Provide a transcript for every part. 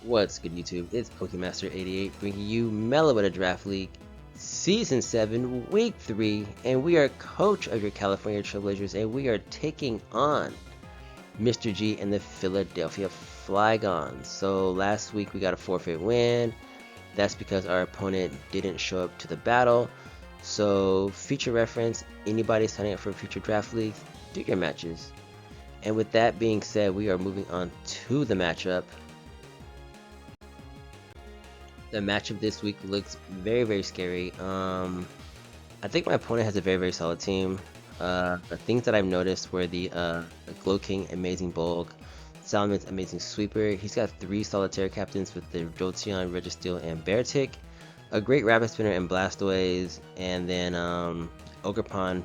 What's good, YouTube? It's Pokemaster88 bringing you Mellow Draft League Season 7 Week 3, and we are coach of your California Trailblazers, and we are taking on Mr. G and the Philadelphia Flygons. So last week we got a forfeit win. That's because our opponent didn't show up to the battle. So future reference, anybody signing up for future draft leagues, do your matches. And with that being said, we are moving on to the matchup. The matchup this week looks very scary. I think my opponent has a very solid team. The things that I've noticed were the Glow King, Amazing Bulk, Salaman's Amazing Sweeper. He's got 3 Solitaire Captains with the Jolteon, Registeel, and Beartick. A great Rapid Spinner and Blastoise, and then Ogerpon.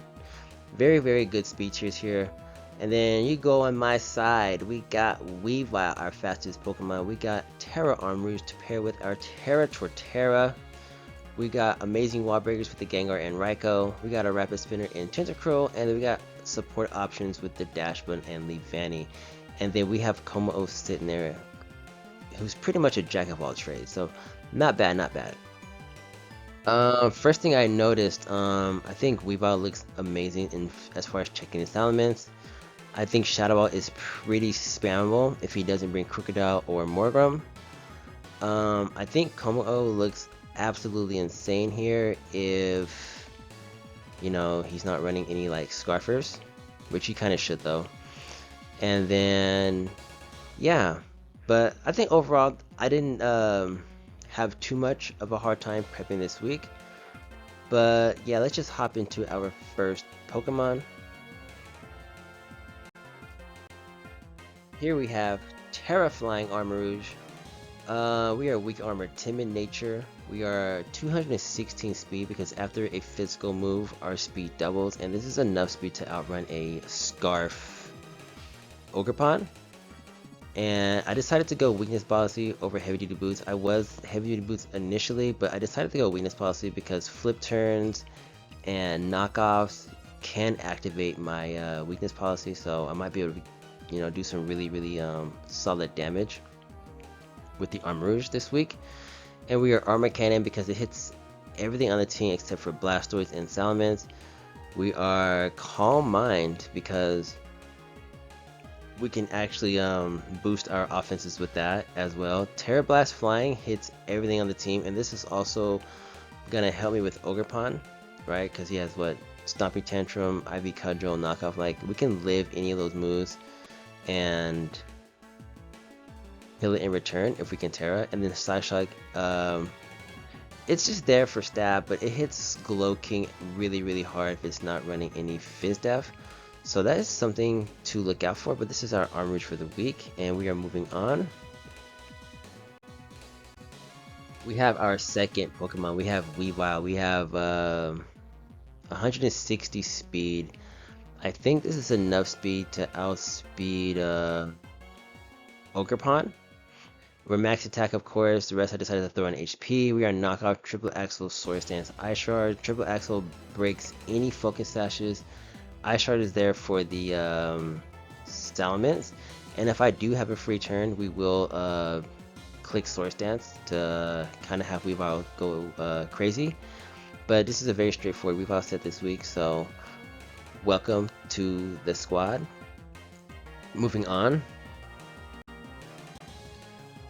Very good speed tiers here. And then you go on my side, we got Weavile, our fastest Pokemon. We got Terra Armrouge to pair with our Terra Torterra. We got Amazing Wall Breakers with the Gengar and Raikou. We got a Rapid Spinner in Tentacruel, and then we got support options with the Dash Button and Leavanny. And then we have Como sitting there, who's pretty much a jack of all trades. So not bad. First thing I noticed, I think Weavile looks amazing as far as checking his elements. I think Shadow Ball is pretty spammable if he doesn't bring Crocodile or Morgrem. I think Como looks absolutely insane here if, you know, he's not running any like Scarfers, which he kind of should though. And then, yeah, but I think overall I didn't have too much of a hard time prepping this week. But yeah, let's just hop into our first Pokemon. Here we have Terra Flying Armrouge. We are weak armor, timid nature. We are 216 speed because after a physical move, our speed doubles, and this is enough speed to outrun a Scarf Ogerpon. And I decided to go weakness policy over heavy duty boots. I was heavy duty boots initially, but I decided to go weakness policy because flip turns and knockoffs can activate my weakness policy, so I might be able to, you know, do some really solid damage with the Armrouge this week. And we are Armor Cannon because it hits everything on the team except for Blastoise and Salamence. We are Calm Mind because we can actually boost our offenses with that as well. Terra Blast Flying hits everything on the team, and this is also gonna help me with Ogerpon, right? Because he has what, Stomping Tantrum, Ivy Cudgel, Knockoff. Like, we can live any of those moves and heal it in return if we can Terra. And then Psyshock, it's just there for stab, but it hits Glow King really hard if it's not running any Fizz Def. So that is something to look out for. But this is our Armrouge for the week, and we are moving on. We have our second Pokemon. We have Weavile. We have 160 speed. I think this is enough speed to outspeed Ogerpon. We're max attack, of course. The rest I decided to throw in HP. We are knockoff, triple axle, Swords Dance, Ice Shard. Triple axle breaks any focus sashes. Ice Shard is there for the Salamence. And if I do have a free turn, we will click Swords Dance to kind of have Weavile go crazy. But this is a very straightforward Weavile set this week, so welcome to the squad. Moving on.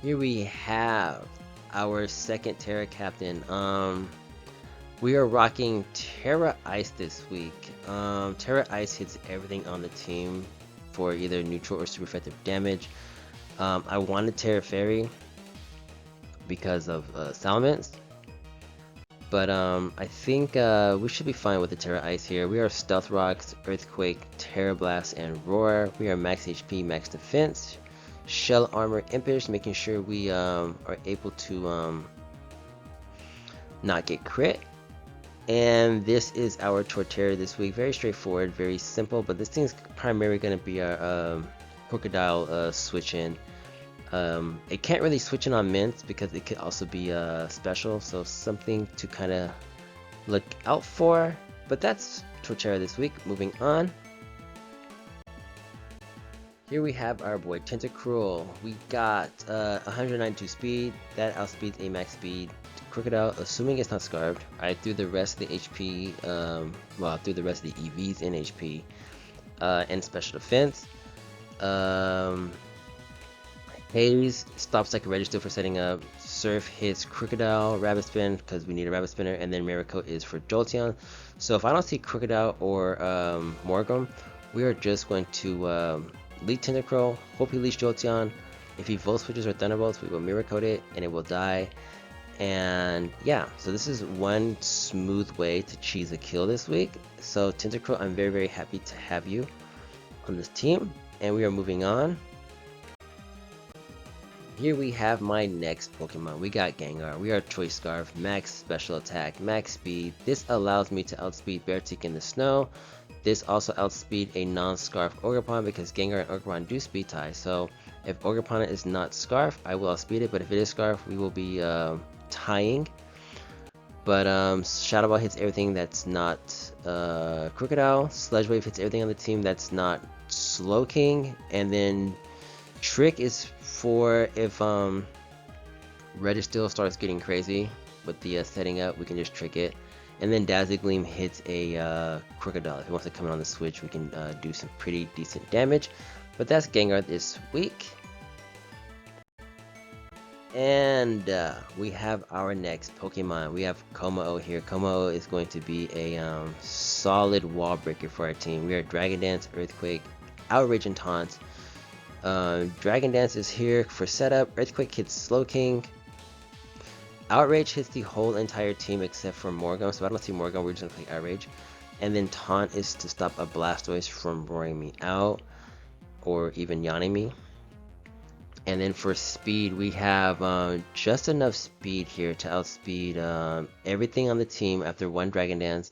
Here we have our second Terra Captain. We are rocking Terra Ice this week. Terra Ice hits everything on the team for either neutral or super effective damage. I wanted Terra Fairy because of Salamence. But I think we should be fine with the Terra Ice here. We are Stealth Rocks, Earthquake, Terra Blast, and Roar. We are max HP, max defense, Shell Armor, Impish, making sure we are able to not get crit. And this is our Torterra this week. Very straightforward, very simple, but this thing's primarily going to be our Crocodile switch in. It can't really switch in on mints because it could also be special, so something to kind of look out for. But that's Torterra this week. Moving on. Here we have our boy Tentacruel. We got 192 speed. That outspeeds a max speed Crocodile, assuming it's not scarfed. I threw the rest of the HP, well, I threw the rest of the EVs in HP and special defense. Haze stops like a register for setting up. Surf hits Crocodile, Rabbit Spin because we need a Rabbit Spinner, and then Miracle is for Jolteon. So if I don't see Crocodile or Morgum, we are just going to lead Tentacruel, hope he leads Jolteon. If he Volt Switches or Thunderbolts, we will Miracle it and it will die. And yeah, so this is one smooth way to cheese a kill this week. So Tentacruel, I'm very, very happy to have you on this team. And we are moving on. Here we have my next Pokemon. We got Gengar. We are Choice Scarf, max special attack, max speed. This allows me to outspeed Beartic in the snow. This also outspeed a non-scarf Ogerpon because Gengar and Ogerpon do speed tie. So if Ogerpon is not scarf, I will outspeed it. But if it is scarf, we will be tying. But Shadow Ball hits everything that's not Crocodile. Sludge Wave hits everything on the team that's not Slowking. And then Trick is for if Registeel starts getting crazy with the setting up, we can just trick it. And then Dazzle Gleam hits a Crocodile. If he wants to come in on the switch, we can do some pretty decent damage. But that's Gengar this week. And we have our next Pokemon. We have Kommo-o here. Kommo-o is going to be a solid wall breaker for our team. We are Dragon Dance, Earthquake, Outrage, and Taunt. Dragon Dance is here for setup. Earthquake hits Slowking. Outrage hits the whole entire team except for Morgum, so I don't see Morgum, we're just gonna play Outrage. And then Taunt is to stop a Blastoise from roaring me out, or even yawning me. And then for speed, we have just enough speed here to outspeed everything on the team after one Dragon Dance.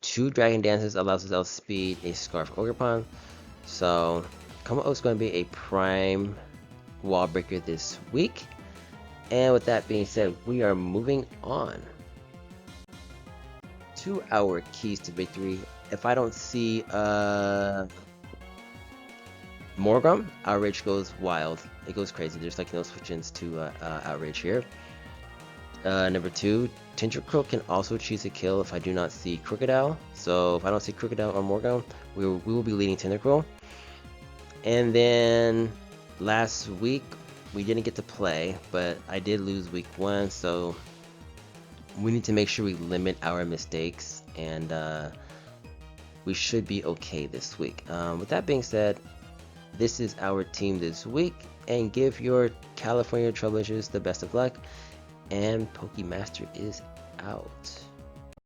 2 Dragon Dances allows us to outspeed a Scarf Ogerpon. So Kommo-o is going to be a prime wall breaker this week. And with that being said, we are moving on to our keys to victory. If I don't see Morgum, Outrage goes wild. It goes crazy. There's like no switch-ins to Outrage here. Number 2, Tentacruel can also choose a kill if I do not see Crocodile. So if I don't see Crocodile or Morgum, we will be leading Tentacruel. And then last week, we didn't get to play, but I did lose week 1, so we need to make sure we limit our mistakes, and we should be okay this week. With that being said, this is our team this week, and give your California Trailblazers the best of luck, and Pokemaster is out.